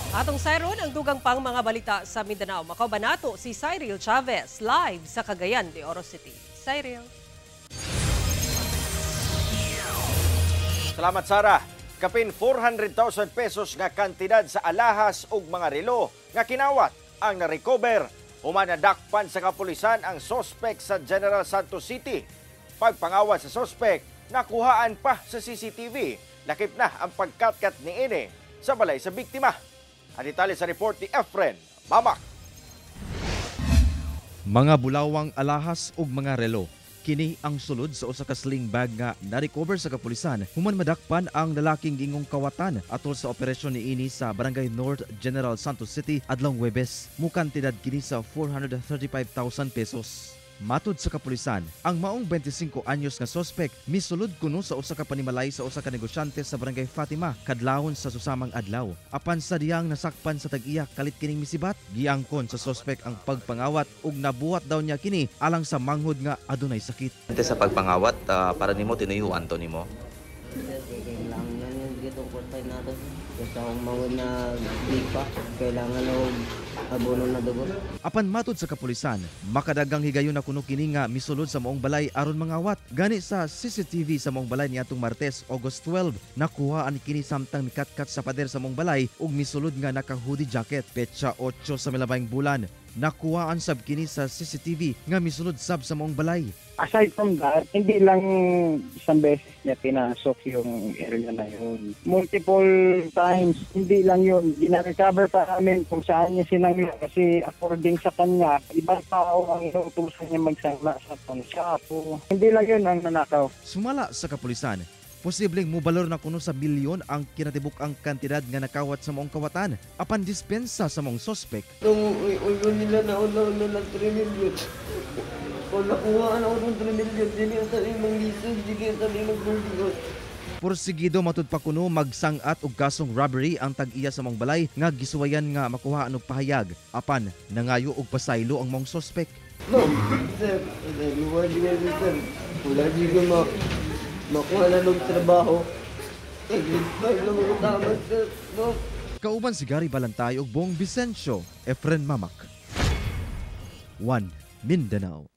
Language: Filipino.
Atong sayron ang dugang pang mga balita sa Mindanao. Makabanato si Cyril Chavez live sa Cagayan de Oro City. Cyril. Salamat Sara. Kapin 400,000 pesos nga kantidad sa alahas ug mga relo nga kinawat ang na-recover. Humanadakpan sa kapulisan ang sospek sa General Santos City. Pagpangawat sa sospek, nakuhaan pa sa CCTV. Lakip na ang pagkatkat ni Ine sa balay sa biktima. Ang detalye sa report ni Efren Mamak. Mga bulawang alahas ug mga relo. Kini ang sulod sa usa ka sling bag nga na-recover sa kapulisan human madakpan ang lalaking gingong kawatan atol sa operasyon ni ini sa Barangay North General Santos City adlong Huwebes. Mukantidad kini sa 435,000 pesos. Matud sa kapulisan, ang maong 25 anyos nga sospek misulod kuno sa usa ka panimalay sa usa ka negosyante sa Barangay Fatima kadlawon sa susamang adlaw. Apan sa diyang nasakpan sa tag-iya kalit kining misibat, giangkon sa sospek ang pagpangawat ug nabuhat daw niya kini alang sa manghud nga adunay sakit. Sa pagpangawat, para nimo tinuyuan to nimo. Kailangan na yun dito portay natin. Basta kung mawag na lipa, kailangan na abono na dugo. Apan matud sa kapulisan, makadagang higayon na kuno kini nga misulod sa maong balay aron mangawat. Gani sa CCTV sa maong balay niadtong Martes, August 12, nakuha ani kini samtang mikatkat sa pader sa maong balay ug misulod nga naka-hoodie jacket. Petsa 8 sa milabayng bulan, nakuhaan sab kini sa CCTV nga misulod sab sa maong balay. Aside from that, hindi lang isang beses niya pinasok yung area na yun. Multiple times, hindi lang yun. Gina-recover pa namin kung saan niya sinangla kasi according sa kanya, ibang tao ang inuutusan niya magsangla sa pawn shop. Hindi lang yun ang nanakaw. Sumala sa kapulisan, posibleng mubalor na kuno sa milyon ang kinatibuk ang kantidad nga nakawat sa maong kawatan apan dispensa sa maong sospek. Kung ulo nila na ng 3 million. Kung nakuhaan ako ng 3 million, hindi ang sabi mag-lisod, hindi ang sabi mag-buldigot. Porsigido matud pa kuno magsangat og kasong robbery ang tag-iya sa maong balay nga gisuwayan nga makuhaan og pahayag apan nangayo og pasaylo ang maong sospek. No, sir, luwag din sir. Wala din ko makuha na ng trabaho. Nag-live lang ako tama, sir. No. Kauban si Gary Balantay ug Bong Vicencio, Efren Mamak. 1 Mindanao.